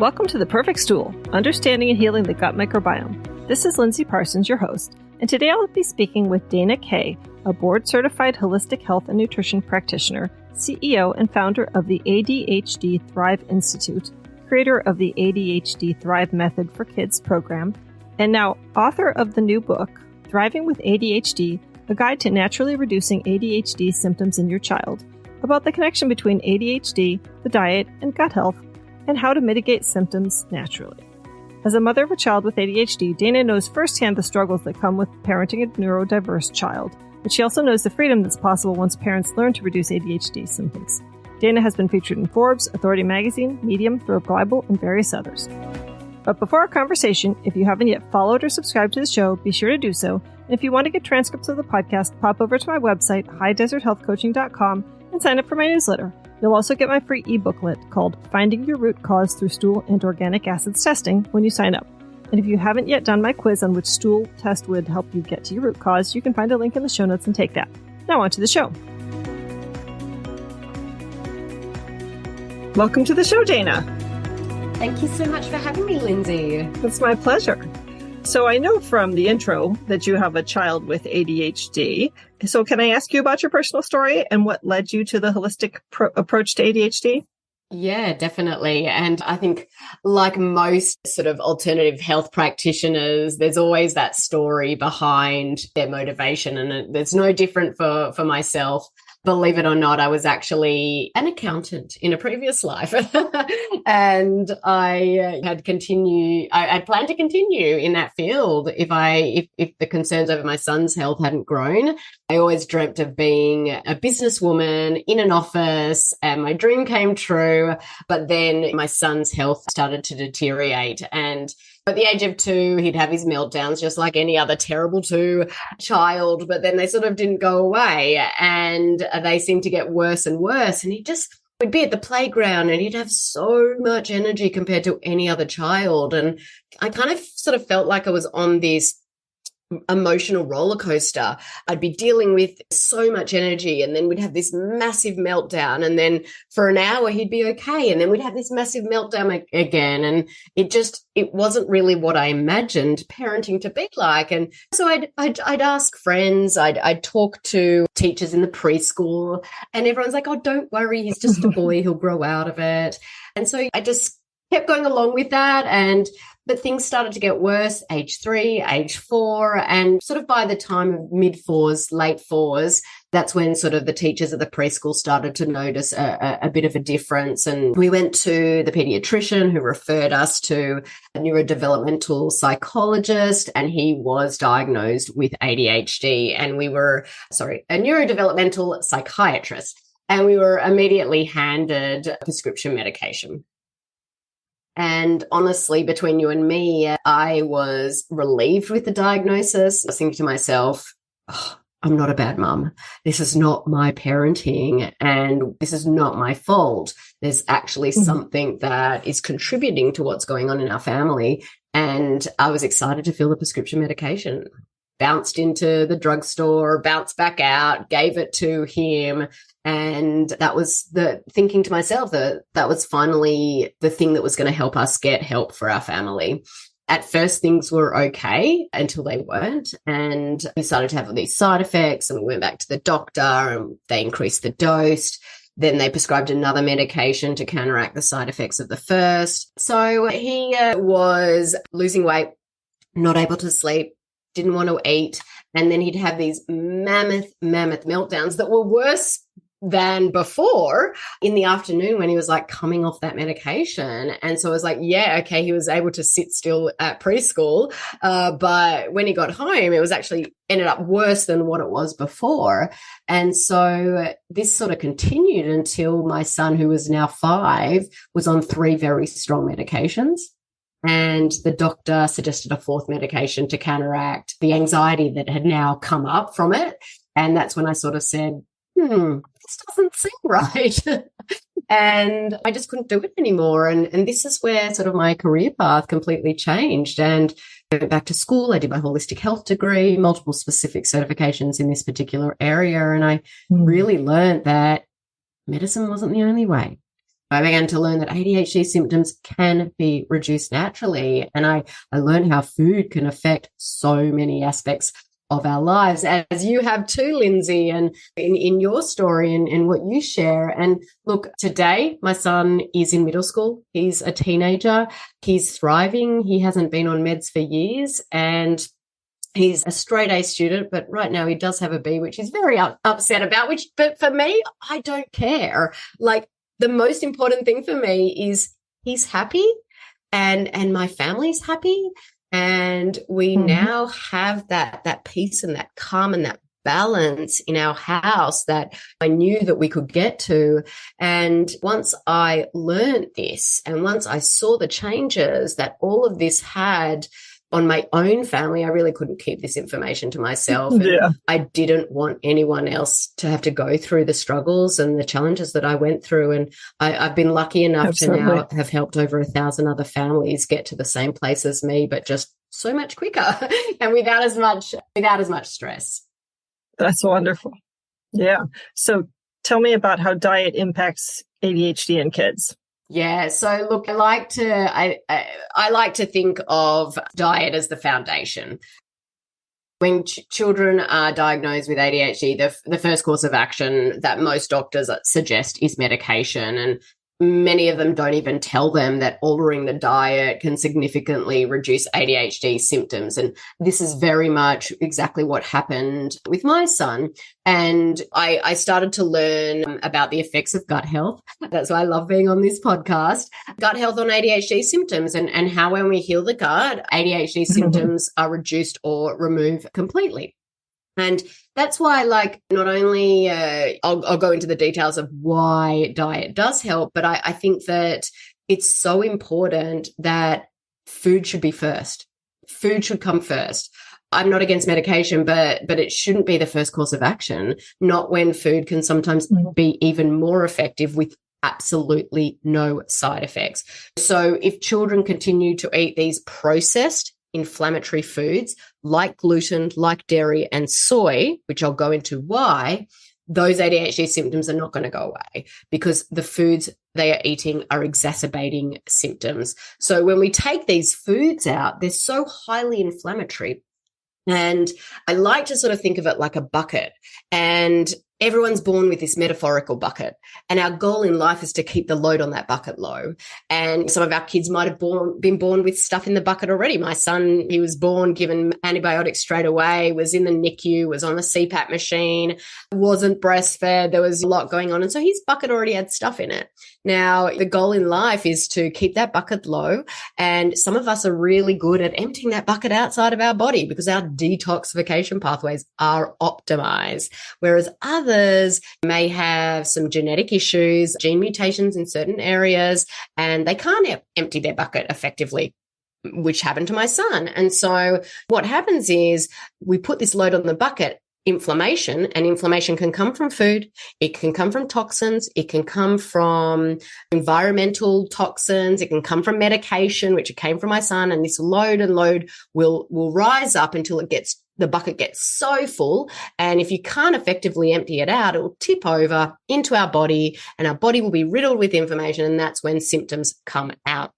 Welcome to The Perfect Stool, Understanding and Healing the Gut Microbiome. This is Lindsay Parsons, your host, and today I'll be speaking with Dana Kay, a board-certified holistic health and nutrition practitioner, CEO and founder of the ADHD Thrive Institute, creator of the ADHD Thrive Method for Kids program, and now author of the new book, Thriving with ADHD, a guide to naturally reducing ADHD symptoms in your child, about the connection between ADHD, the diet, and gut health, and how to mitigate symptoms naturally. As a mother of a child with ADHD, Dana knows firsthand the struggles that come with parenting a neurodiverse child, but she also knows the freedom that's possible once parents learn to reduce ADHD symptoms. Dana has been featured in Forbes, Authority Magazine, Medium, Throat Bible, and various others. But before our conversation, if you haven't yet followed or subscribed to the show, be sure to do so. And if you want to get transcripts of the podcast, pop over to my website, highdeserthealthcoaching.com, and sign up for my newsletter. You'll also get my free e-booklet called Finding Your Root Cause Through Stool and Organic Acids Testing when you sign up. And if you haven't yet done my quiz on which stool test would help you get to your root cause, you can find a link in the show notes and take that. Now on to the show. Welcome to the show, Dana. Thank you so much for having me, Lindsay. It's my pleasure. So I know from the intro that you have a child with ADHD. So can I ask you about your personal story and what led you to the holistic approach to ADHD? Yeah, definitely. And I think like most sort of alternative health practitioners, there's always that story behind their motivation. And it's no different for myself. Believe it or not, I was actually an accountant in a previous life. And I had planned to continue in that field if the concerns over my son's health hadn't grown. I always dreamt of being a businesswoman in an office, and my dream came true. But then my son's health started to deteriorate, and at the age of 2, he'd have his meltdowns just like any other terrible 2 child, but then they sort of didn't go away, and they seemed to get worse and worse. And we'd be at the playground and he'd have so much energy compared to any other child. And I kind of sort of felt like I was on this emotional roller coaster. I'd be dealing with so much energy, and then we'd have this massive meltdown, and then for an hour he'd be okay, and then we'd have this massive meltdown again. And it wasn't really what I imagined parenting to be like. And so I'd ask friends, I'd talk to teachers in the preschool, and everyone's like, "Oh, don't worry, he's just a boy, he'll grow out of it." And so I just kept going along with that, but things started to get worse, age 3, age 4, and sort of by the time of mid-4s, late 4s, that's when sort of the teachers at the preschool started to notice a bit of a difference. And we went to the pediatrician, who referred us to a neurodevelopmental psychologist, and he was diagnosed with ADHD. And a neurodevelopmental psychiatrist. And we were immediately handed prescription medication. And honestly, between you and me, I was relieved with the diagnosis. I was thinking to myself, I'm not a bad mum. This is not my parenting, and this is not my fault. There's actually something that is contributing to what's going on in our family. And I was excited to fill the prescription medication. Bounced into the drugstore, bounced back out, gave it to him. And that was thinking to myself that was finally the thing that was going to help us get help for our family. At first, things were okay until they weren't. And we started to have these side effects, and we went back to the doctor and they increased the dose. Then they prescribed another medication to counteract the side effects of the first. So he was losing weight, not able to sleep, didn't want to eat. And then he'd have these mammoth meltdowns that were worse than before in the afternoon when he was like coming off that medication. And so I was like, yeah, okay, he was able to sit still at preschool. But when he got home, it was actually ended up worse than what it was before. And so this sort of continued until my son, who was now 5, was on 3 very strong medications. And the doctor suggested a 4th medication to counteract the anxiety that had now come up from it. And that's when I sort of said, this doesn't seem right. And I just couldn't do it anymore. And this is where sort of my career path completely changed. And I went back to school. I did my holistic health degree, multiple specific certifications in this particular area. And I really learned that medicine wasn't the only way. I began to learn that ADHD symptoms can be reduced naturally. And I learned how food can affect so many aspects of our lives, as you have too, Lindsay, and in your story and what you share. And look, today, my son is in middle school. He's a teenager. He's thriving. He hasn't been on meds for years. And he's a straight A student, but right now he does have a B, which he's very upset about, but for me, I don't care. Like, the most important thing for me is he's happy and my family's happy. And we now have that peace and that calm and that balance in our house that I knew that we could get to. And once I learned this and once I saw the changes that all of this had on my own family, I really couldn't keep this information to myself. Yeah. And I didn't want anyone else to have to go through the struggles and the challenges that I went through. And I've been lucky enough to now have helped over 1,000 other families get to the same place as me, but just so much quicker and without as much stress. That's wonderful. Yeah. So tell me about how diet impacts ADHD in kids. Yeah. So look, I like to think of diet as the foundation. When children are diagnosed with ADHD, the first course of action that most doctors suggest is medication. And many of them don't even tell them that altering the diet can significantly reduce ADHD symptoms. And this is very much exactly what happened with my son. And I started to learn about the effects of gut health. That's why I love being on this podcast. Gut health on ADHD symptoms and how when we heal the gut, ADHD symptoms are reduced or removed completely. And that's why, like, not only I'll go into the details of why diet does help, but I think that it's so important that food should be first. Food should come first. I'm not against medication, but it shouldn't be the first course of action, not when food can sometimes be even more effective with absolutely no side effects. So if children continue to eat these processed inflammatory foods like gluten, like dairy and soy, which I'll go into why, those ADHD symptoms are not going to go away because the foods they are eating are exacerbating symptoms. So when we take these foods out, they're so highly inflammatory. And I like to sort of think of it like a bucket, and everyone's born with this metaphorical bucket. And our goal in life is to keep the load on that bucket low. And some of our kids might have been born with stuff in the bucket already. My son, he was born given antibiotics straight away, was in the NICU, was on the CPAP machine, wasn't breastfed. There was a lot going on. And so his bucket already had stuff in it. Now, the goal in life is to keep that bucket low. And some of us are really good at emptying that bucket outside of our body because our detoxification pathways are optimized, whereas others may have some genetic issues, gene mutations in certain areas, and they can't empty their bucket effectively, which happened to my son. And so what happens is we put this load on the bucket, inflammation, and inflammation can come from food. It can come from toxins. It can come from environmental toxins. It can come from medication, which it came from my son. And this load will rise up until the bucket gets so full. And if you can't effectively empty it out, it will tip over into our body and our body will be riddled with inflammation. And that's when symptoms come out.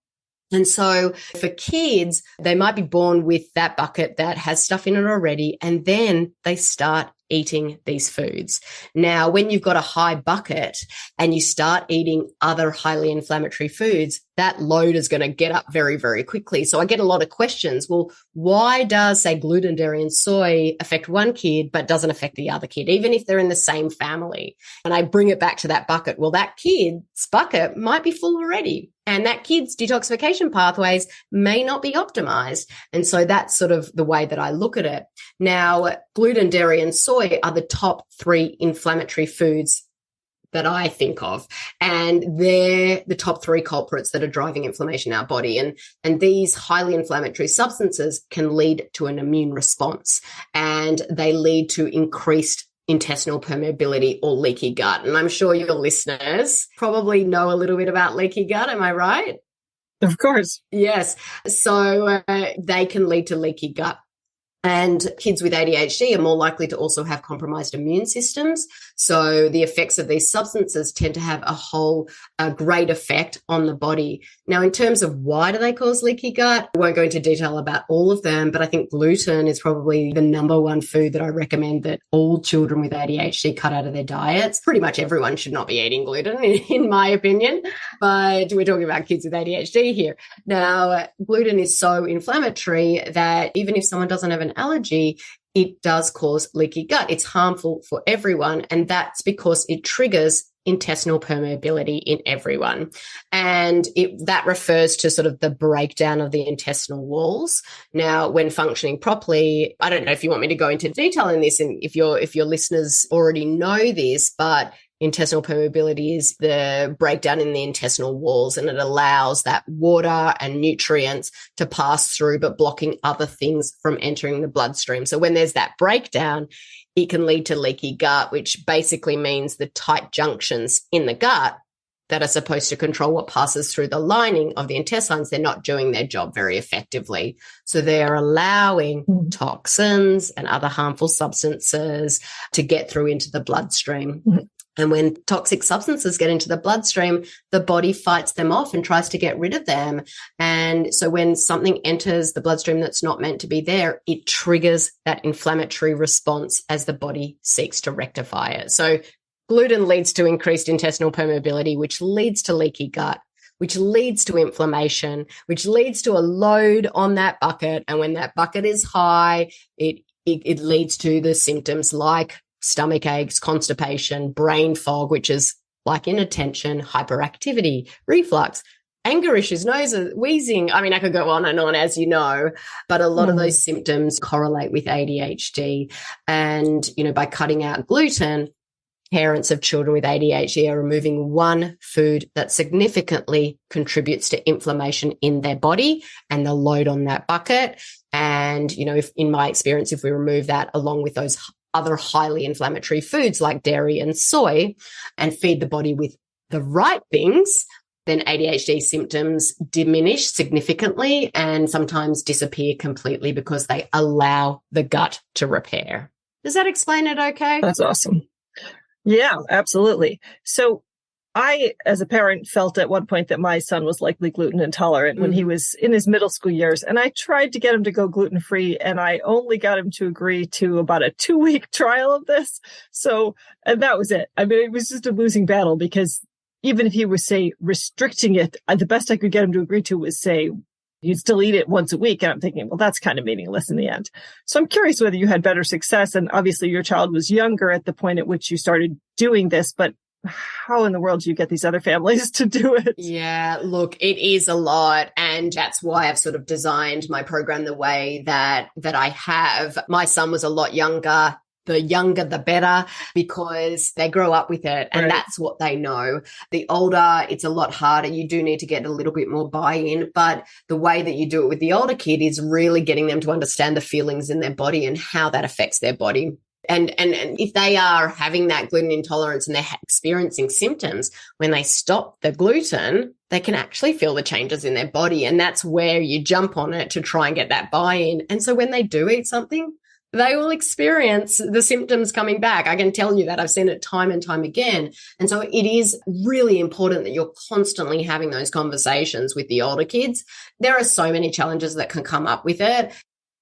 And so for kids, they might be born with that bucket that has stuff in it already, and then they start eating these foods. Now, when you've got a high bucket and you start eating other highly inflammatory foods, that load is going to get up very, very quickly. So I get a lot of questions. Well, why does, say, gluten, dairy, and soy affect one kid but doesn't affect the other kid, even if they're in the same family? And I bring it back to that bucket. Well, that kid's bucket might be full already, and that kid's detoxification pathways may not be optimized. And so that's sort of the way that I look at it. Now, gluten, dairy, and soy are the top 3 inflammatory foods that I think of. And they're the top 3 culprits that are driving inflammation in our body. And these highly inflammatory substances can lead to an immune response, and they lead to increased intestinal permeability or leaky gut. And I'm sure your listeners probably know a little bit about leaky gut. Am I right? Of course. Yes. So they can lead to leaky gut. And kids with ADHD are more likely to also have compromised immune systems. So the effects of these substances tend to have a great effect on the body. Now, in terms of why do they cause leaky gut, I won't go into detail about all of them, but I think gluten is probably the number one food that I recommend that all children with ADHD cut out of their diets. Pretty much everyone should not be eating gluten, in my opinion, but we're talking about kids with ADHD here. Now, gluten is so inflammatory that even if someone doesn't have an allergy, it does cause leaky gut. It's harmful for everyone, and that's because it triggers intestinal permeability in everyone. And that refers to sort of the breakdown of the intestinal walls. Now, when functioning properly, I don't know if you want me to go into detail in this and if your listeners already know this, but intestinal permeability is the breakdown in the intestinal walls, and it allows that water and nutrients to pass through, but blocking other things from entering the bloodstream. So when there's that breakdown, it can lead to leaky gut, which basically means the tight junctions in the gut that are supposed to control what passes through the lining of the intestines, they're not doing their job very effectively. So they are allowing toxins and other harmful substances to get through into the bloodstream. And when toxic substances get into the bloodstream, the body fights them off and tries to get rid of them. And so when something enters the bloodstream that's not meant to be there, it triggers that inflammatory response as the body seeks to rectify it. So gluten leads to increased intestinal permeability, which leads to leaky gut, which leads to inflammation, which leads to a load on that bucket. And when that bucket is high, it leads to the symptoms like stomach aches, constipation, brain fog, which is like inattention, hyperactivity, reflux, anger issues, noses, wheezing. I mean, I could go on and on, as you know, but a lot of those symptoms correlate with ADHD. And, by cutting out gluten, parents of children with ADHD are removing one food that significantly contributes to inflammation in their body and the load on that bucket. And, if in my experience, if we remove that along with those other highly inflammatory foods like dairy and soy and feed the body with the right things, then ADHD symptoms diminish significantly and sometimes disappear completely because they allow the gut to repair. Does that explain it okay? That's awesome. Yeah, absolutely. So I, as a parent, felt at one point that my son was likely gluten intolerant when he was in his middle school years. And I tried to get him to go gluten-free, and I only got him to agree to about a 2-week trial of this. And that was it. I mean, it was just a losing battle because even if he was, say, restricting it, the best I could get him to agree to was, say, you'd still eat it once a week. And I'm thinking, well, that's kind of meaningless in the end. So I'm curious whether you had better success. And obviously your child was younger at the point at which you started doing this, but how in the world do you get these other families to do it? Yeah, look, it is a lot. And that's why I've sort of designed my program the way that I have. My son was a lot younger. The younger, the better, because they grow up with it and that's what they know. The older, it's a lot harder. You do need to get a little bit more buy-in, but the way that you do it with the older kid is really getting them to understand the feelings in their body and how that affects their body. And if they are having that gluten intolerance and they're experiencing symptoms, when they stop the gluten, they can actually feel the changes in their body. And that's where you jump on it to try and get that buy-in. And so when they do eat something, they will experience the symptoms coming back. I can tell you that. I've seen it time and time again. And so it is really important that you're constantly having those conversations with the older kids. There are so many challenges that can come up with it.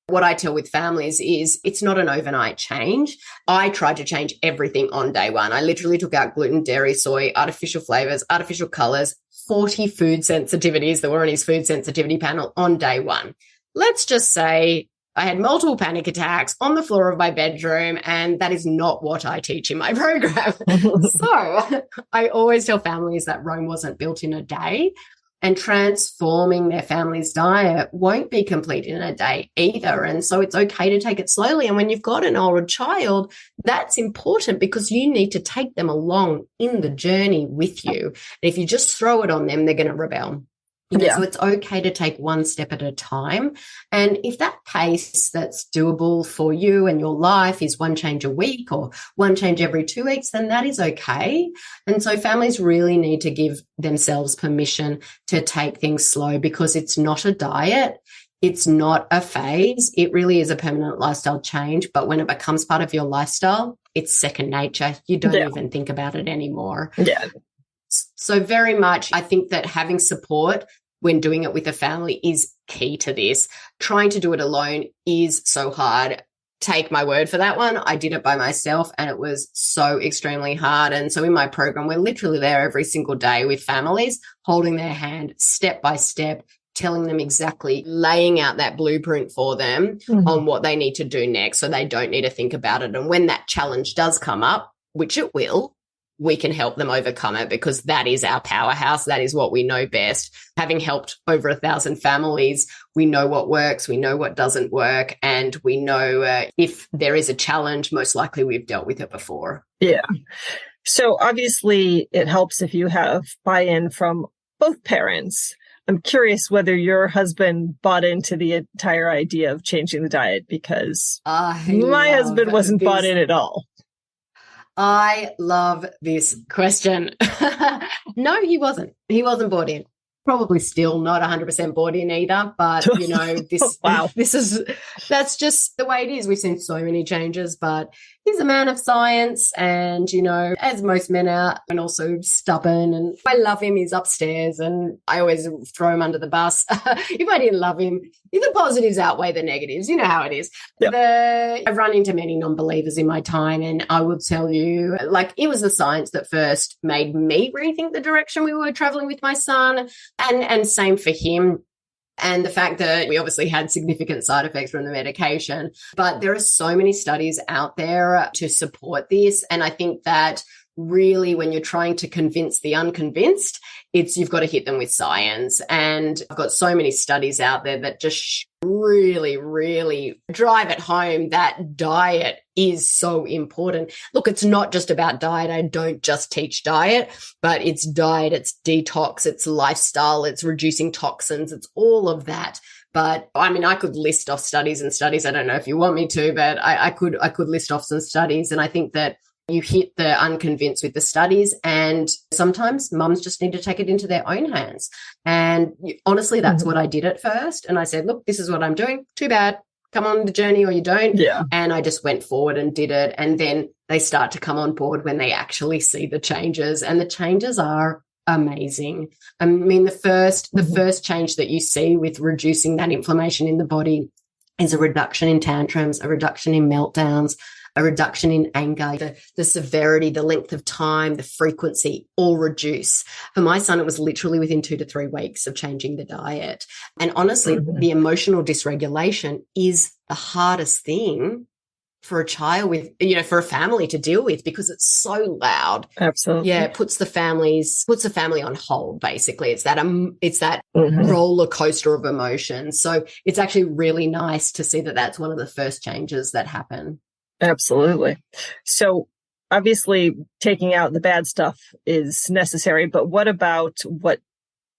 What I tell with families is it's not an overnight change. I tried to change everything on day one. I literally took out gluten, dairy, soy, artificial flavors, artificial colors, 40 food sensitivities that were on his food sensitivity panel on day one. Let's just say I had multiple panic attacks on the floor of my bedroom, and that is not what I teach in my program. So I always tell families that Rome wasn't built in a day, and transforming their family's diet won't be complete in a day either. And so it's okay to take it slowly. And when you've got an older child, that's important because you need to take them along in the journey with you. And if you just throw it on them, they're going to rebel. So it's okay to take one step at a time. And if that pace that's doable for you and your life is one change a week or one change every 2 weeks, then that is okay. And so families really need to give themselves permission to take things slow because it's not a diet. it's not a phase. It really is a permanent lifestyle change. But when it becomes part of your lifestyle, it's second nature. You don't even think about it anymore. Yeah. So very much, I think that having support when doing it with a family is key to this. Trying to do it alone is so hard. Take my word for that one. I did it by myself and it was so extremely hard. And so in my program, we're literally there every single day with families, holding their hand step by step, telling them exactly, laying out that blueprint for them on what they need to do next so they don't need to think about it. And when that challenge does come up, which it will, we can help them overcome it because that is our powerhouse. That is what we know best. Having helped over 1,000 families, we know what works, we know what doesn't work, and we know if there is a challenge, most likely we've dealt with it before. Yeah. So obviously it helps if you have buy-in from both parents. I'm curious whether your husband bought into the entire idea of changing the diet because my husband wasn't bought in at all. I love this question. No, he wasn't. He wasn't bought in. Probably still not 100% bought in either, but you know, that's just the way it is. We've seen so many changes, but he's a man of science and, you know, as most men are, and also stubborn, and I love him. He's upstairs and I always throw him under the bus. If I didn't love him, the positives outweigh the negatives. You know how it is. Yep. I've run into many non-believers in my time, and I will tell you, like, it was the science that first made me rethink the direction we were traveling with my son. And same for him. And the fact that we obviously had significant side effects from the medication, but there are so many studies out there to support this. And I think that really when you're trying to convince the unconvinced, you've got to hit them with science. And I've got so many studies out there that just really, really drive it home that diet is so important. Look, it's not just about diet. I don't just teach diet, but it's diet, it's detox, it's lifestyle, it's reducing toxins, it's all of that. But I mean, I could list off studies and studies. I don't know if you want me to, but I could list off some studies. And I think that you hit the unconvinced with the studies, and sometimes mums just need to take it into their own hands. And honestly, that's what I did at first. And I said, look, this is what I'm doing. Too bad. Come on the journey or you don't. Yeah. And I just went forward and did it. And then they start to come on board when they actually see the changes. And the changes are amazing. I mean, the first change that you see with reducing that inflammation in the body is a reduction in tantrums, a reduction in meltdowns, a reduction in anger, the severity, the length of time, the frequency all reduce. For my son, it was literally within 2 to 3 weeks of changing the diet. And honestly, the emotional dysregulation is the hardest thing for a child with, you know, for a family to deal with because it's so loud. Absolutely. Yeah, it puts the family on hold, basically. It's that roller coaster of emotions. So it's actually really nice to see that that's one of the first changes that happen. Absolutely. So obviously taking out the bad stuff is necessary, but what about what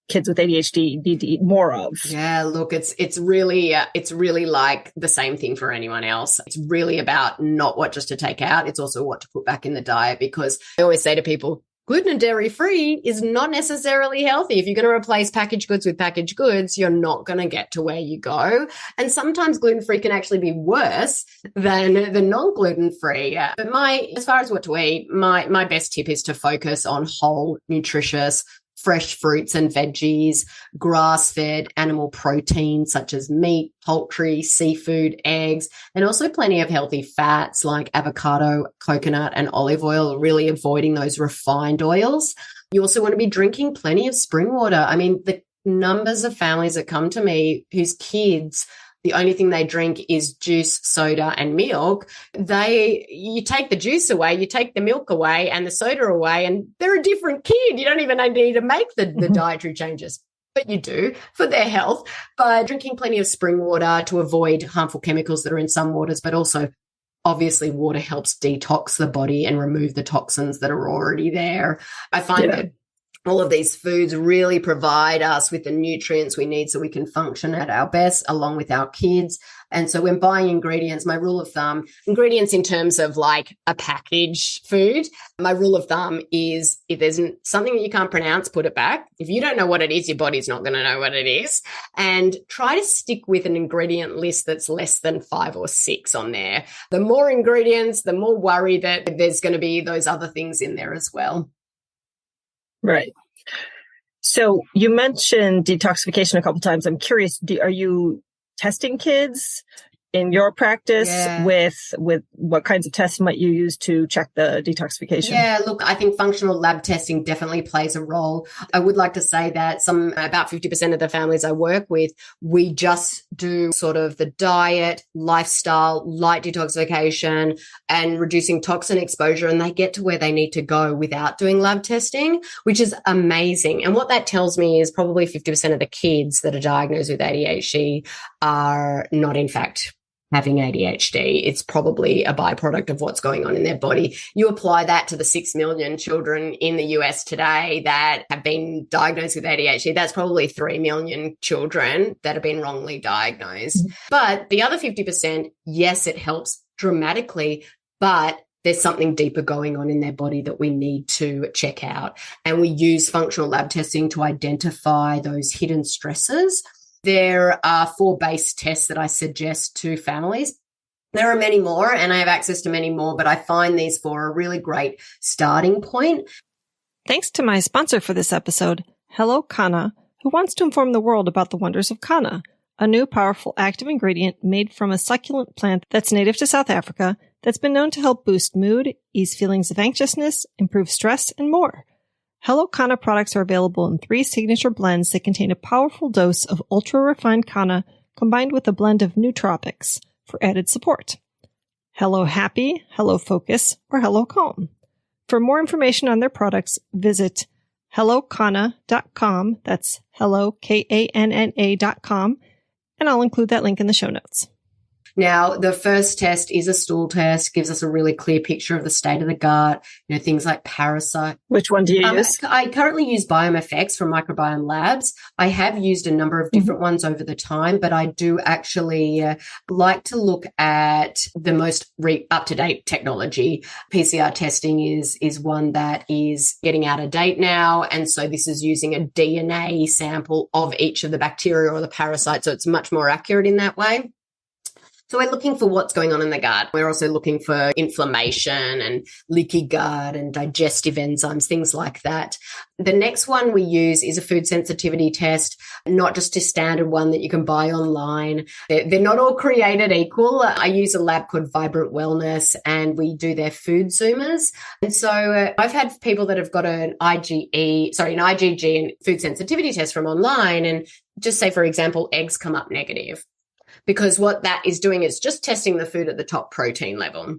kids with ADHD need to eat more of? Yeah, look, it's really like the same thing for anyone else. It's really about not what just to take out. It's also what to put back in the diet, because I always say to people, gluten and dairy free is not necessarily healthy. If you're going to replace packaged goods with packaged goods, you're not going to get to where you go. And sometimes gluten free can actually be worse than the non-gluten free. But as far as what to eat, my best tip is to focus on whole, nutritious, fresh fruits and veggies, grass-fed animal protein such as meat, poultry, seafood, eggs, and also plenty of healthy fats like avocado, coconut, and olive oil, really avoiding those refined oils. You also want to be drinking plenty of spring water. I mean, the numbers of families that come to me whose kids, the only thing they drink is juice, soda, and milk. You take the juice away, you take the milk away and the soda away, and they're a different kid. You don't even need to make the dietary changes, but you do for their health by drinking plenty of spring water to avoid harmful chemicals that are in some waters, but also obviously water helps detox the body and remove the toxins that are already there. I find that all of these foods really provide us with the nutrients we need so we can function at our best along with our kids. And so when buying ingredients, my rule of thumb, ingredients in terms of like a packaged food, my rule of thumb is if there's something that you can't pronounce, put it back. If you don't know what it is, your body's not going to know what it is. And try to stick with an ingredient list that's less than 5 or 6 on there. The more ingredients, the more worry that there's going to be those other things in there as well. Right. So you mentioned detoxification a couple times. I'm curious, are you testing kids in your practice with what kinds of tests might you use to check the detoxification? Yeah, look, I think functional lab testing definitely plays a role. I would like to say that about 50% of the families I work with, we just do sort of the diet, lifestyle, light detoxification and reducing toxin exposure, and they get to where they need to go without doing lab testing, which is amazing. And what that tells me is probably 50% of the kids that are diagnosed with ADHD are not in fact having ADHD. It's probably a byproduct of what's going on in their body. You apply that to the 6 million children in the US today that have been diagnosed with ADHD, that's probably 3 million children that have been wrongly diagnosed. Mm-hmm. But the other 50%, yes, it helps dramatically, but there's something deeper going on in their body that we need to check out. And we use functional lab testing to identify those hidden stresses. There are 4 base tests that I suggest to families. There are many more, and I have access to many more, but I find these 4 a really great starting point. Thanks to my sponsor for this episode, Hello Kanna, who wants to inform the world about the wonders of kanna, a new powerful active ingredient made from a succulent plant that's native to South Africa that's been known to help boost mood, ease feelings of anxiousness, improve stress, and more. Hello Kanna products are available in 3 signature blends that contain a powerful dose of ultra-refined kanna combined with a blend of nootropics for added support. Hello Happy, Hello Focus, or Hello Calm. For more information on their products, visit hellokanna.com. That's hello, Kanna.com. And I'll include that link in the show notes. Now, the first test is a stool test, gives us a really clear picture of the state of the gut, things like parasite. Which one do you use? I currently use BiomeFX from Microbiome Labs. I have used a number of different ones over the time, but I do actually like to look at the most up-to-date technology. PCR testing is one that is getting out of date now, and so this is using a DNA sample of each of the bacteria or the parasites, so it's much more accurate in that way. So we're looking for what's going on in the gut. We're also looking for inflammation and leaky gut and digestive enzymes, things like that. The next one we use is a food sensitivity test, not just a standard one that you can buy online. They're not all created equal. I use a lab called Vibrant Wellness, and we do their food zoomers. And so I've had people that have got an IgG and food sensitivity test from online, and just say, for example, eggs come up negative. Because what that is doing is just testing the food at the top protein level.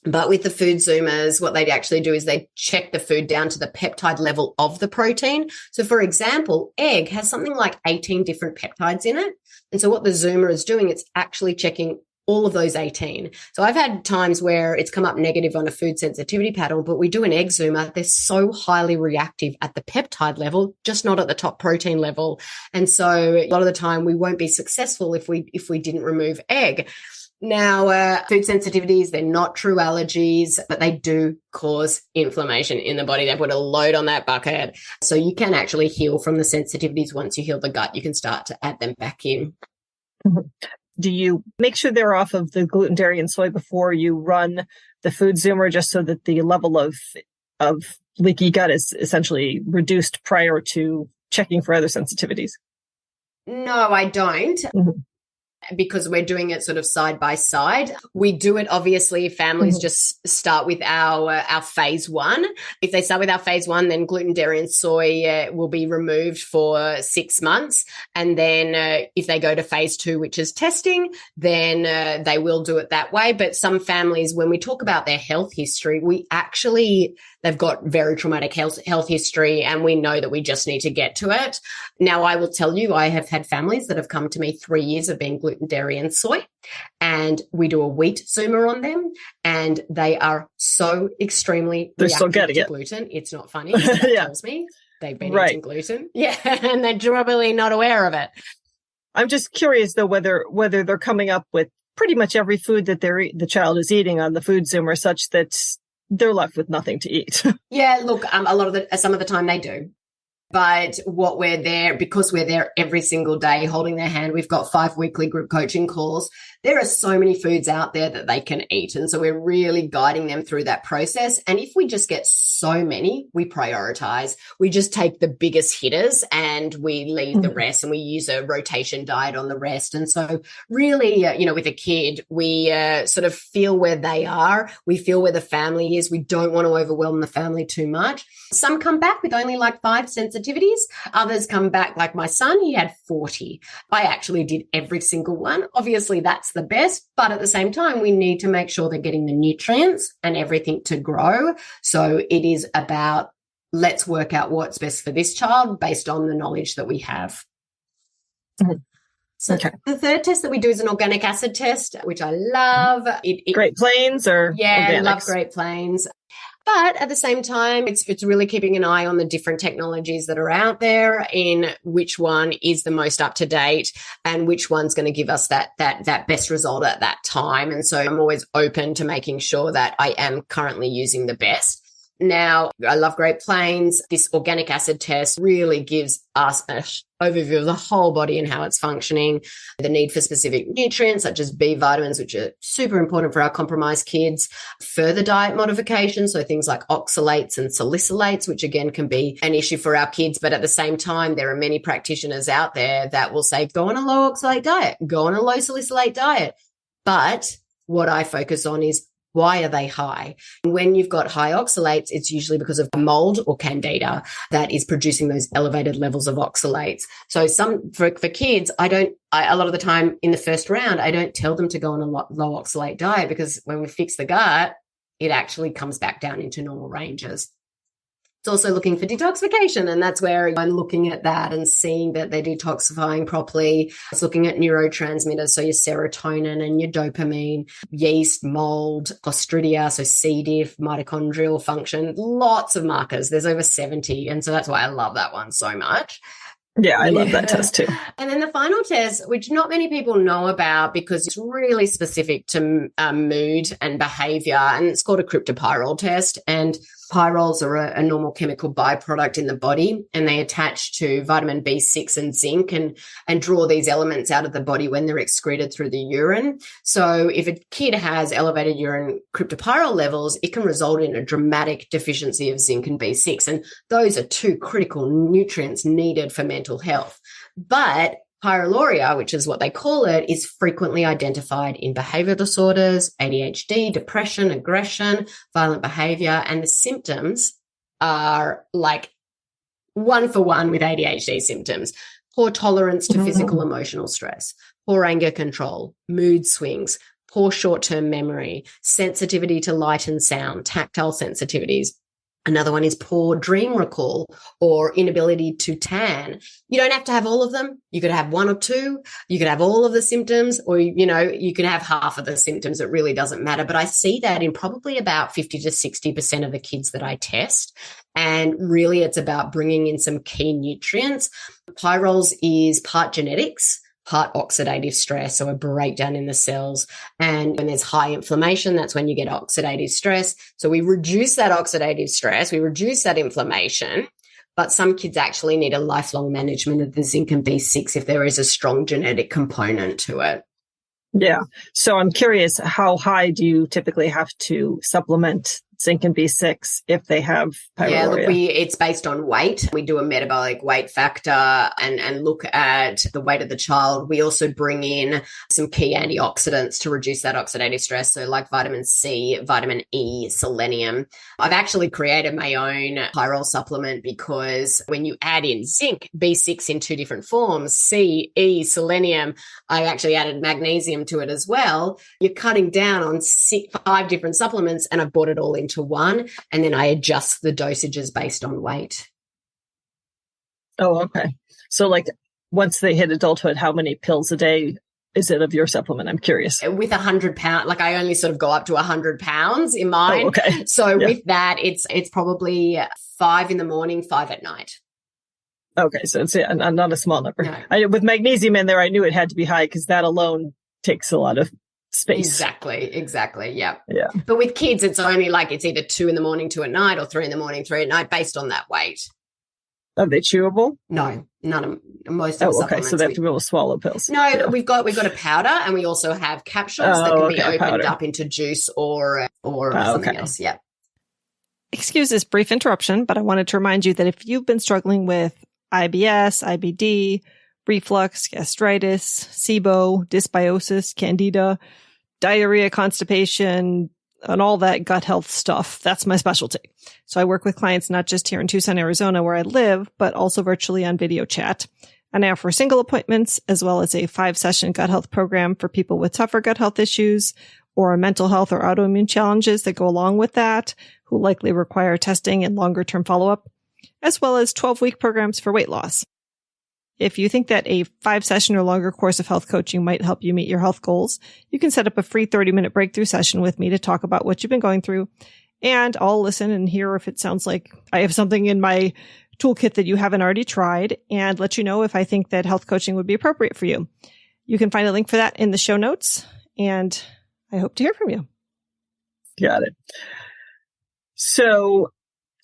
But with the food zoomers, what they'd actually do is they check the food down to the peptide level of the protein. So, for example, egg has something like 18 different peptides in it. And so what the zoomer is doing, it's actually checking all of those 18. So I've had times where it's come up negative on a food sensitivity panel, but we do an egg zoomer. They're so highly reactive at the peptide level, just not at the top protein level. And so a lot of the time we won't be successful if we didn't remove egg. Now, food sensitivities, they're not true allergies, but they do cause inflammation in the body. They put a load on that bucket. So you can actually heal from the sensitivities. Once you heal the gut, you can start to add them back in. Mm-hmm. Do you make sure they're off of the gluten, dairy, and soy before you run the food zoomer, just so that the level of leaky gut is essentially reduced prior to checking for other sensitivities? No, I don't. Mm-hmm. Because we're doing it sort of side by side. We do it, obviously, families just start with our phase 1. If they start with our phase 1, then gluten, dairy and soy will be removed for 6 months. And then if they go to phase 2, which is testing, then they will do it that way. But some families, when we talk about their health history, they've got very traumatic health history, and we know that we just need to get to it. Now, I will tell you, I have had families that have come to me 3 years of being gluten, dairy and soy, and we do a wheat zoomer on them, and they are so extremely reactive to gluten. It's not funny. So that tells me they've been Right. eating gluten. Yeah, and they're probably not aware of it. I'm just curious, though, whether they're coming up with pretty much every food that the child is eating on the food Zoomer such that they're left with nothing to eat. Yeah, look, some of the time they do. But because we're there every single day holding their hand, we've got 5 weekly group coaching calls. There are so many foods out there that they can eat. And so we're really guiding them through that process. And if we just get so many, we prioritize. We just take the biggest hitters and we leave the rest, and we use a rotation diet on the rest. And so really, with a kid, we sort of feel where they are. We feel where the family is. We don't want to overwhelm the family too much. Some come back with only like 5 sensitivities. Others come back like my son, he had 40. I actually did every single one. Obviously, that's the best, but at the same time, we need to make sure they're getting the nutrients and everything to grow. So it is about, let's work out what's best for this child based on the knowledge that we have. Mm-hmm. So okay. The third test that we do is an organic acid test, which I love. Great Plains or yeah, organics? I love Great Plains. But at the same time, it's really keeping an eye on the different technologies that are out there, in which one is the most up to date and which one's going to give us that best result at that time. And so I'm always open to making sure that I am currently using the best. Now, I love Great Plains. This organic acid test really gives us an overview of the whole body and how it's functioning, the need for specific nutrients such as B vitamins, which are super important for our compromised kids, further diet modifications, so things like oxalates and salicylates, which again can be an issue for our kids. But at the same time, there are many practitioners out there that will say, go on a low oxalate diet, go on a low salicylate diet. But what I focus on is, why are they high? When you've got high oxalates, it's usually because of mold or candida that is producing those elevated levels of oxalates. So for kids, a lot of the time in the first round, I don't tell them to go on a low oxalate diet, because when we fix the gut, it actually comes back down into normal ranges. It's also looking for detoxification, and that's where I'm looking at that and seeing that they're detoxifying properly. It's looking at neurotransmitters, so your serotonin and your dopamine, yeast, mold, Clostridia, so C. diff, mitochondrial function, lots of markers. There's over 70, and so that's why I love that one so much. Yeah, I love that test too. And then the final test, which not many people know about because it's really specific to mood and behavior, and it's called a cryptopyrrole test. And pyrroles are a normal chemical byproduct in the body, and they attach to vitamin B6 and zinc and draw these elements out of the body when they're excreted through the urine. So if a kid has elevated urine cryptopyrrole levels, it can result in a dramatic deficiency of zinc and B6. And those are 2 critical nutrients needed for mental health. But pyroluria, which is what they call it, is frequently identified in behavior disorders, ADHD, depression, aggression, violent behavior, and the symptoms are like 1-for-1 with ADHD symptoms. Poor tolerance to physical, emotional stress, poor anger control, mood swings, poor short-term memory, sensitivity to light and sound, tactile sensitivities. Another one is poor dream recall or inability to tan. You don't have to have all of them. You could have 1 or 2. You could have all of the symptoms, or, you can have half of the symptoms. It really doesn't matter. But I see that in probably about 50 to 60% of the kids that I test. And really it's about bringing in some key nutrients. Pyrroles is part genetics, part oxidative stress, so a breakdown in the cells. And when there's high inflammation, that's when you get oxidative stress. So we reduce that oxidative stress, we reduce that inflammation, but some kids actually need a lifelong management of the zinc and B6 if there is a strong genetic component to it. Yeah. So I'm curious, how high do you typically have to supplement zinc and B6 if they have pyroluria? Yeah, look, it's based on weight. We do a metabolic weight factor and look at the weight of the child. We also bring in some key antioxidants to reduce that oxidative stress. So like vitamin C, vitamin E, selenium. I've actually created my own pyrrole supplement because when you add in zinc, B6 in 2 different forms, C, E, selenium, I actually added magnesium to it as well. You're cutting down on 5 different supplements, and I've brought it all into one, and then I adjust the dosages based on weight. Oh, okay. So like once they hit adulthood, how many pills a day is it of your supplement? I'm curious. With 100 pounds, like I only sort of go up to 100 pounds in mine. Oh, okay. So with that, it's probably 5 in the morning, 5 at night. Okay, so it's not a small number. No. With magnesium in there, I knew it had to be high because that alone takes a lot of space. Exactly. Yeah. Yeah. But with kids, it's only like it's either 2 a.m, 2 at night, or 3 a.m, 3 at night, based on that weight. Are they chewable? No, none of most of the supplements. Okay, so they have to be able to swallow pills. No, yeah. we've got a powder, and we also have capsules that can be opened up into juice or something else. Yeah. Excuse this brief interruption, but I wanted to remind you that if you've been struggling with IBS, IBD, reflux, gastritis, SIBO, dysbiosis, candida, diarrhea, constipation, and all that gut health stuff, that's my specialty. So I work with clients not just here in Tucson, Arizona, where I live, but also virtually on video chat. And I offer single appointments as well as a 5-session gut health program for people with tougher gut health issues or mental health or autoimmune challenges that go along with that, who likely require testing and longer-term follow-up, as well as 12-week programs for weight loss. If you think that a 5-session or longer course of health coaching might help you meet your health goals, you can set up a free 30-minute breakthrough session with me to talk about what you've been going through. And I'll listen and hear if it sounds like I have something in my toolkit that you haven't already tried, and let you know if I think that health coaching would be appropriate for you. You can find a link for that in the show notes, and I hope to hear from you. Got it. So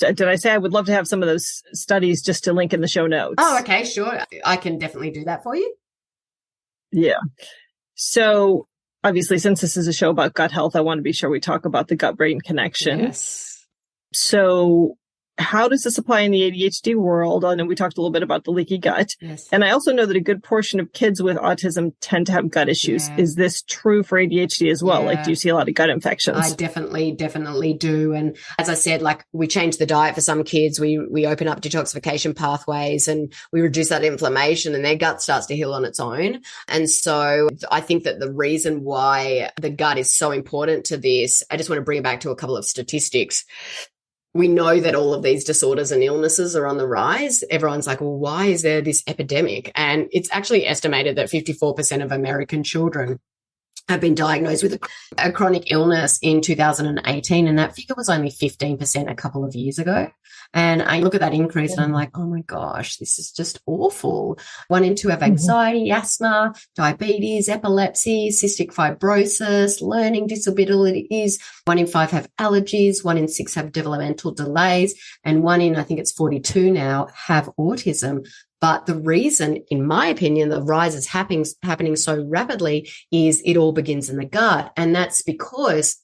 did I say I would love to have some of those studies just to link in the show notes? Oh, okay, sure. I can definitely do that for you. Yeah. So obviously, since this is a show about gut health, I want to be sure we talk about the gut-brain connection. Yes. So how does this apply in the ADHD world? I know we talked a little bit about the leaky gut. Yes. And I also know that a good portion of kids with autism tend to have gut issues. Yeah. Is this true for ADHD as well? Yeah. Like, do you see a lot of gut infections? I definitely do. And as I said, like, we change the diet for some kids. We open up detoxification pathways and we reduce that inflammation, and their gut starts to heal on its own. And so I think that the reason why the gut is so important to this, I just want to bring it back to a couple of statistics. We know that all of these disorders and illnesses are on the rise. Everyone's like, well, why is there this epidemic? And it's actually estimated that 54% of American children have been diagnosed with a chronic illness in 2018. And that figure was only 15% a couple of years ago. And I look at that increase and I'm like, oh my gosh, this is just awful. 1 in 2 have anxiety, asthma, diabetes, epilepsy, cystic fibrosis, learning disabilities. 1 in 5 have allergies. 1 in 6 have developmental delays. And 1 in, I think it's 42 now, have autism. But the reason, in my opinion, the rise is happening so rapidly is it all begins in the gut. And that's because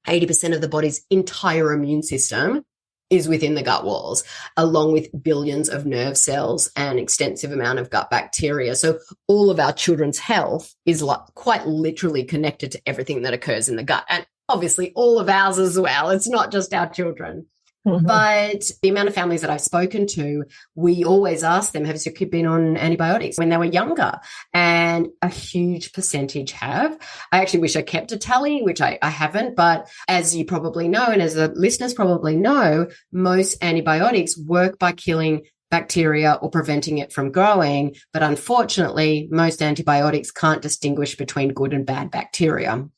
80% of the body's entire immune system is within the gut walls, along with billions of nerve cells and extensive amount of gut bacteria. So all of our children's health is quite literally connected to everything that occurs in the gut. And obviously all of ours as well. It's not just our children. But the amount of families that I've spoken to, we always ask them, has your kid been on antibiotics when they were younger? And a huge percentage have. I actually wish I kept a tally, which I haven't. But as you probably know, and as the listeners probably know, most antibiotics work by killing bacteria or preventing it from growing. But unfortunately, most antibiotics can't distinguish between good and bad bacteria.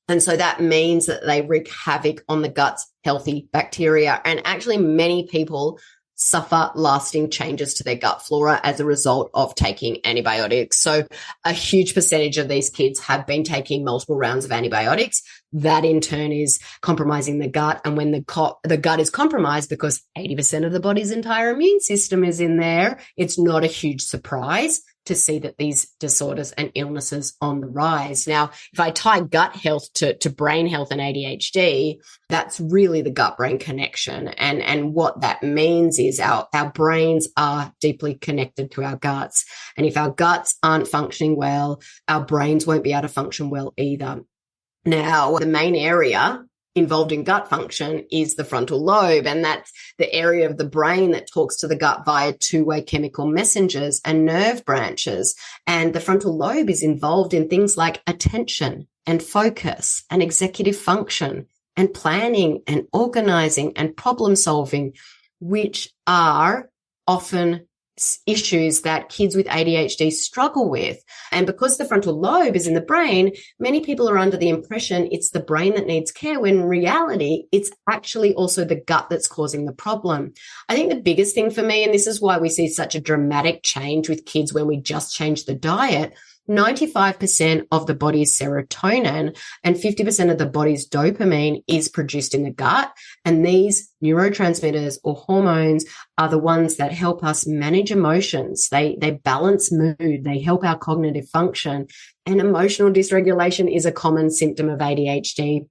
And so that means that they wreak havoc on the gut's healthy bacteria. And actually, many people suffer lasting changes to their gut flora as a result of taking antibiotics. So a huge percentage of these kids have been taking multiple rounds of antibiotics. That in turn is compromising the gut. And when the gut is compromised, because 80% of the body's entire immune system is in there, it's not a huge surprise to see that these disorders and illnesses on the rise. Now, if I tie gut health to brain health and ADHD, that's really the gut-brain connection. And what that means is our brains are deeply connected to our guts. And if our guts aren't functioning well, our brains won't be able to function well either. Now, the main area involved in gut function is the frontal lobe, and that's the area of the brain that talks to the gut via two-way chemical messengers and nerve branches. And the frontal lobe is involved in things like attention and focus and executive function and planning and organizing and problem solving, which are often issues that kids with ADHD struggle with. And because the frontal lobe is in the brain, many people are under the impression it's the brain that needs care, when in reality, it's actually also the gut that's causing the problem. I think the biggest thing for me, and this is why we see such a dramatic change with kids when we just change the diet, 95% of the body's serotonin and 50% of the body's dopamine is produced in the gut. And these neurotransmitters or hormones are the ones that help us manage emotions. They balance mood. They help our cognitive function. And emotional dysregulation is a common symptom of ADHD.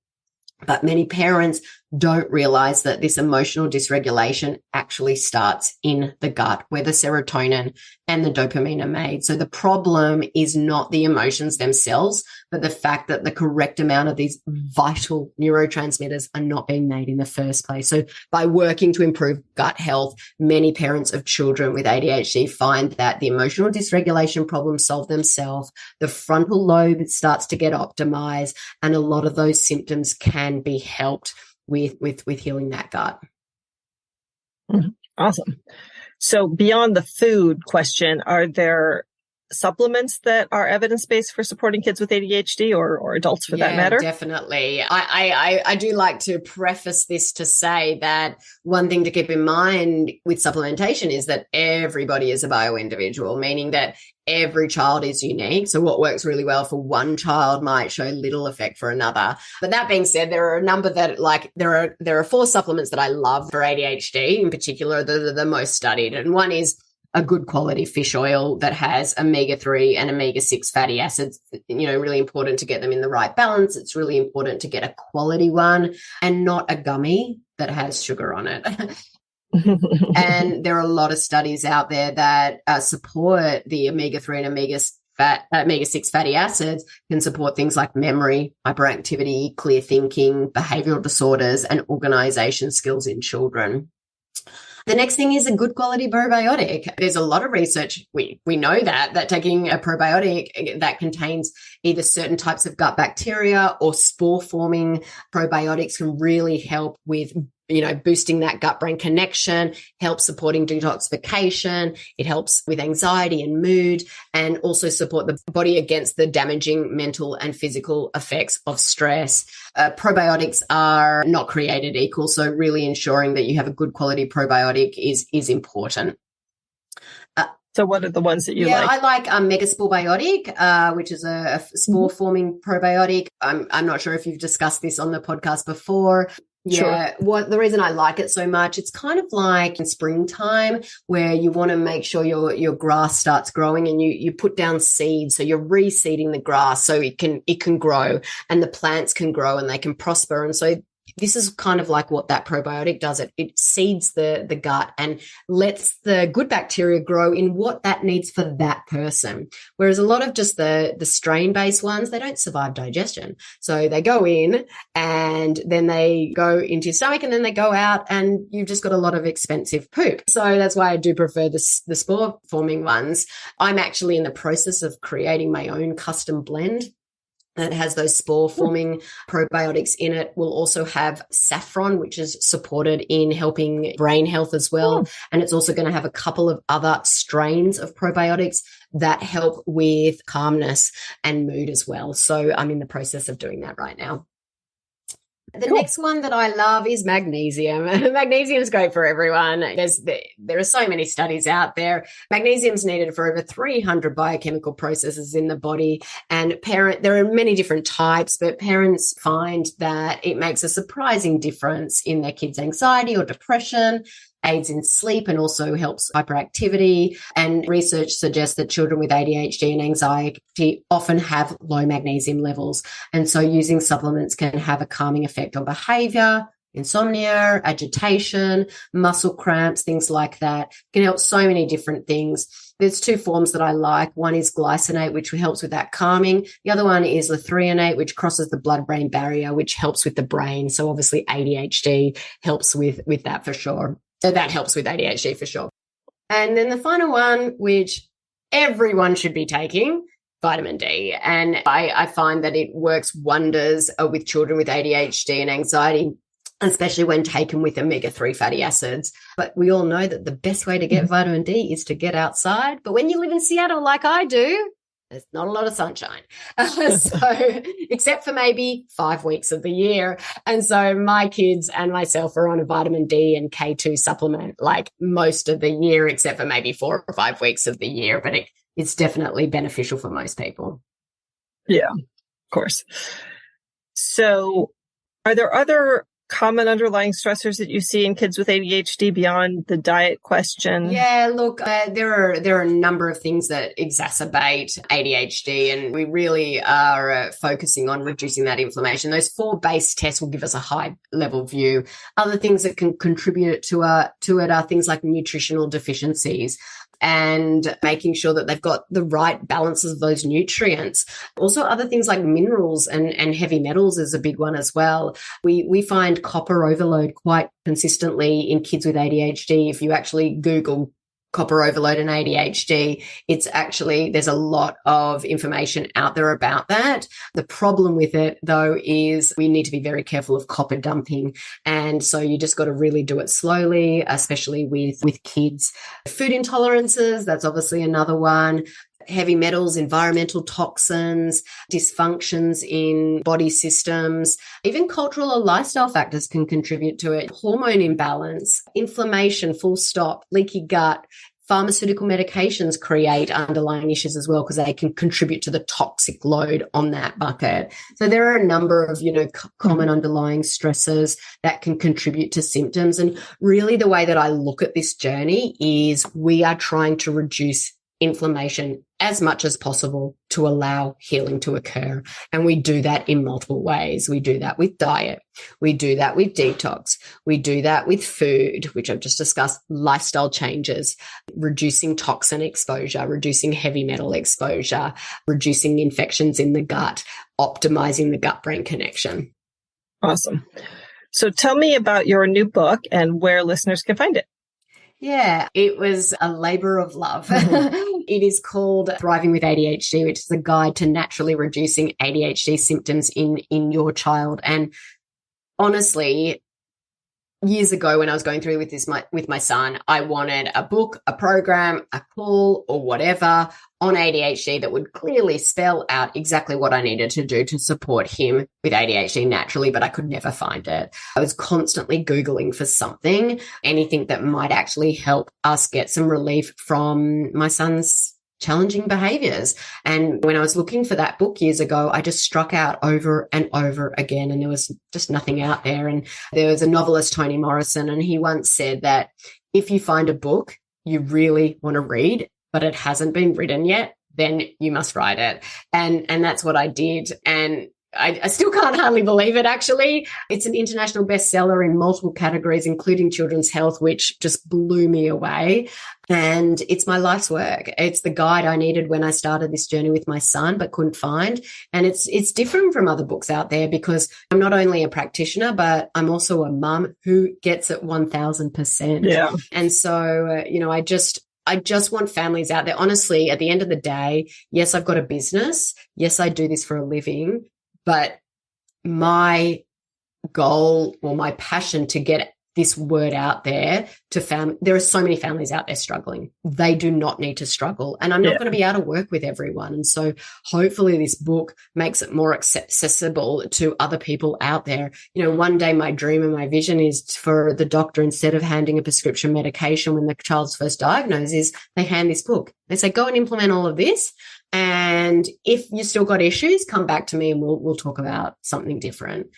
But many parents don't realize that this emotional dysregulation actually starts in the gut, where the serotonin and the dopamine are made. So the problem is not the emotions themselves, but the fact that the correct amount of these vital neurotransmitters are not being made in the first place. So by working to improve gut health, many parents of children with ADHD find that the emotional dysregulation problems solve themselves, the frontal lobe starts to get optimized, and a lot of those symptoms can be helped with healing that gut. Awesome. So beyond the food question, are there supplements that are evidence-based for supporting kids with ADHD or adults for that matter? Definitely. I do like to preface this to say that one thing to keep in mind with supplementation is that everybody is a bio-individual, meaning that every child is unique. So what works really well for one child might show little effect for another. But that being said, there are a number that there are 4 supplements that I love for ADHD in particular, the most studied. And one is a good quality fish oil that has omega-3 and omega-6 fatty acids. Really important to get them in the right balance. It's really important to get a quality one and not a gummy that has sugar on it. And there are a lot of studies out there that support the omega-3 and omega-6 fatty acids can support things like memory, hyperactivity, clear thinking, behavioral disorders, and organization skills in children. The next thing is a good quality probiotic. There's a lot of research. We know that taking a probiotic that contains either certain types of gut bacteria or spore forming probiotics can really help with boosting that gut-brain connection, helps supporting detoxification. It helps with anxiety and mood, and also support the body against the damaging mental and physical effects of stress. Probiotics are not created equal, so really ensuring that you have a good quality probiotic is important. So what are the ones that you like? I like Megaspore Biotic, which is a spore-forming probiotic. I'm not sure if you've discussed this on the podcast before. Yeah. Sure. The reason I like it so much, it's kind of like in springtime where you want to make sure your grass starts growing and you put down seeds. So you're reseeding the grass so it can grow and the plants can grow and they can prosper. And so this is kind of like what that probiotic does. It seeds the gut and lets the good bacteria grow in what that needs for that person. Whereas a lot of just the strain-based ones, they don't survive digestion. So they go in and then they go into your stomach and then they go out and you've just got a lot of expensive poop. So that's why I do prefer the spore-forming ones. I'm actually in the process of creating my own custom blend that has those spore-forming probiotics in it. Will also have saffron, which is supported in helping brain health as well. And it's also going to have a couple of other strains of probiotics that help with calmness and mood as well. So I'm in the process of doing that right now. The next one that I love is magnesium. Magnesium is great for everyone. There are so many studies out there. Magnesium is needed for over 300 biochemical processes in the body. And there are many different types, but parents find that it makes a surprising difference in their kids' anxiety or depression, aids in sleep, and also helps hyperactivity. And research suggests that children with ADHD and anxiety often have low magnesium levels. And so using supplements can have a calming effect on behavior, insomnia, agitation, muscle cramps, things like that. It can help so many different things. There's 2 forms that I like. One is glycinate, which helps with that calming. The other one is lithreonate, which crosses the blood-brain barrier, which helps with the brain. So obviously ADHD helps with that for sure. So that helps with ADHD for sure. And then the final one, which everyone should be taking, vitamin D. And I find that it works wonders with children with ADHD and anxiety. especially when taken with omega-3 fatty acids. But we all know that the best way to get vitamin D is to get outside. But when you live in Seattle like I do, there's not a lot of sunshine. So, except for maybe 5 weeks of the year. And so my kids and myself are on a vitamin D and K2 supplement like most of the year, except for maybe 4 or 5 weeks of the year. But it's definitely beneficial for most people. Yeah, of course. So are there other common underlying stressors that you see in kids with ADHD beyond the diet question? Yeah, look, there are a number of things that exacerbate ADHD, and we really are focusing on reducing that inflammation. Those 4 base tests will give us a high level view. Other things that can contribute to it are things like nutritional deficiencies and making sure that they've got the right balances of those nutrients. Also, other things like minerals and heavy metals is a big one as well. We find copper overload quite consistently in kids with ADHD. If you actually Google copper overload and ADHD, there's a lot of information out there about that. The problem with it, though, is we need to be very careful of copper dumping. And so you just got to really do it slowly, especially with kids. Food intolerances, that's obviously another one. Heavy metals, environmental toxins, dysfunctions in body systems, even cultural or lifestyle factors can contribute to it. Hormone imbalance, inflammation, full stop, leaky gut. Pharmaceutical medications create underlying issues as well because they can contribute to the toxic load on that bucket. So there are a number of, common underlying stressors that can contribute to symptoms. And really the way that I look at this journey is we are trying to reduce inflammation as much as possible to allow healing to occur. And we do that in multiple ways. We do that with diet. We do that with detox. We do that with food, which I've just discussed, lifestyle changes, reducing toxin exposure, reducing heavy metal exposure, reducing infections in the gut, optimizing the gut-brain connection. Awesome. So tell me about your new book and where listeners can find it. Yeah, it was a labor of love. It is called Thriving with ADHD, which is a guide to naturally reducing ADHD symptoms in your child. And honestly, years ago when I was going through with my son, I wanted a book, a program, a call or whatever on ADHD that would clearly spell out exactly what I needed to do to support him with ADHD naturally, but I could never find it. I was constantly Googling for something, anything that might actually help us get some relief from my son's challenging behaviors. And when I was looking for that book years ago, I just struck out over and over again, and there was just nothing out there. And there was a novelist, Toni Morrison, and he once said that if you find a book you really want to read, but it hasn't been written yet, then you must write it. And that's what I did. And I still can't hardly believe it, actually. It's an international bestseller in multiple categories, including children's health, which just blew me away. And it's my life's work. It's the guide I needed when I started this journey with my son, but couldn't find. And it's different from other books out there because I'm not only a practitioner, but I'm also a mum who gets it 1000%. Yeah. And so, I just want families out there. Honestly, at the end of the day, yes, I've got a business. Yes, I do this for a living. But my goal or my passion to get this word out there to there are so many families out there struggling. They do not need to struggle. And I'm not going to be able to work with everyone. And so hopefully this book makes it more accessible to other people out there. One day my dream and my vision is for the doctor, instead of handing a prescription medication when the child's first diagnosed, is they hand this book. They say, go and implement all of this. And if you still got issues, come back to me and we'll talk about something different.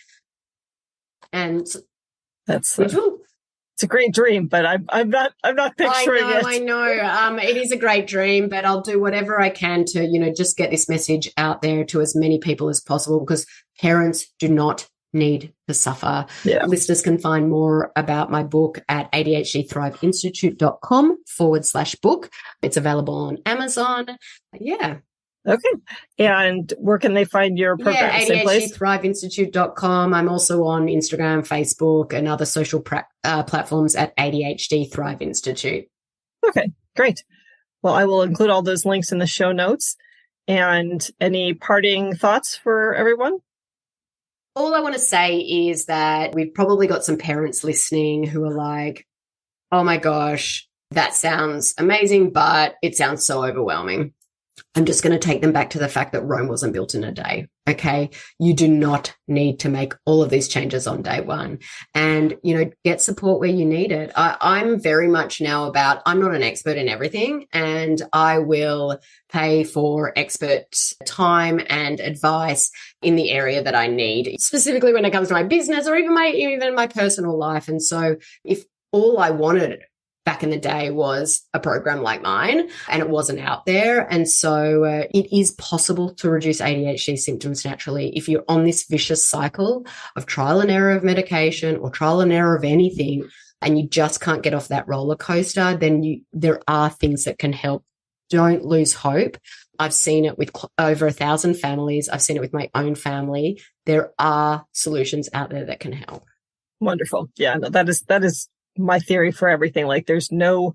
And it's a great dream, but I'm not picturing it. I know. It is a great dream, but I'll do whatever I can to, just get this message out there to as many people as possible, because parents do not need to suffer. Yeah. Listeners can find more about my book at ADHDThriveInstitute.com/book. It's available on Amazon. Yeah. Okay. And where can they find your program? ADHDThriveInstitute.com. I'm also on Instagram, Facebook, and other social platforms at ADHD Thrive Institute. Okay, great. Well, I will include all those links in the show notes. And any parting thoughts for everyone? All I want to say is that we've probably got some parents listening who are like, oh my gosh, that sounds amazing, but it sounds so overwhelming. I'm just going to take them back to the fact that Rome wasn't built in a day. Okay. You do not need to make all of these changes on day one, and, get support where you need it. I'm very much now about, I'm not an expert in everything, and I will pay for expert time and advice in the area that I need, specifically when it comes to my business or even my personal life. And so if all I wanted back in the day was a program like mine, and it wasn't out there. And so it is possible to reduce ADHD symptoms naturally. If you're on this vicious cycle of trial and error of medication or trial and error of anything, and you just can't get off that roller coaster, then there are things that can help. Don't lose hope. I've seen it with over 1,000 families. I've seen it with my own family. There are solutions out there that can help. Wonderful. Yeah, no, that is my theory for everything. Like there's no,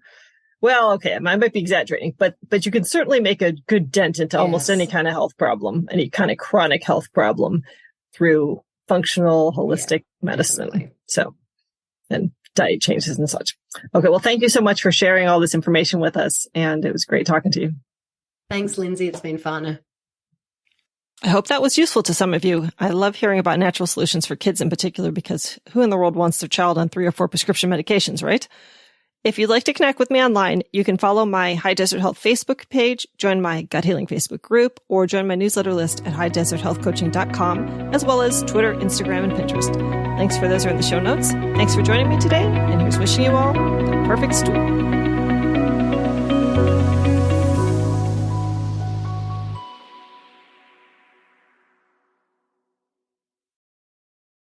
well, okay, I might be exaggerating, but you can certainly make a good dent into almost any kind of health problem, any kind of chronic health problem through functional, holistic medicine. Definitely. So, and diet changes and such. Okay. Well, thank you so much for sharing all this information with us. And it was great talking to you. Thanks, Lindsay. It's been fun. I hope that was useful to some of you. I love hearing about natural solutions for kids in particular, because who in the world wants their child on 3 or 4 prescription medications, right? If you'd like to connect with me online, you can follow my High Desert Health Facebook page, join my Gut Healing Facebook group, or join my newsletter list at highdeserthealthcoaching.com, as well as Twitter, Instagram, and Pinterest. Links for those are in the show notes. Thanks for joining me today, and here's wishing you all the perfect stool.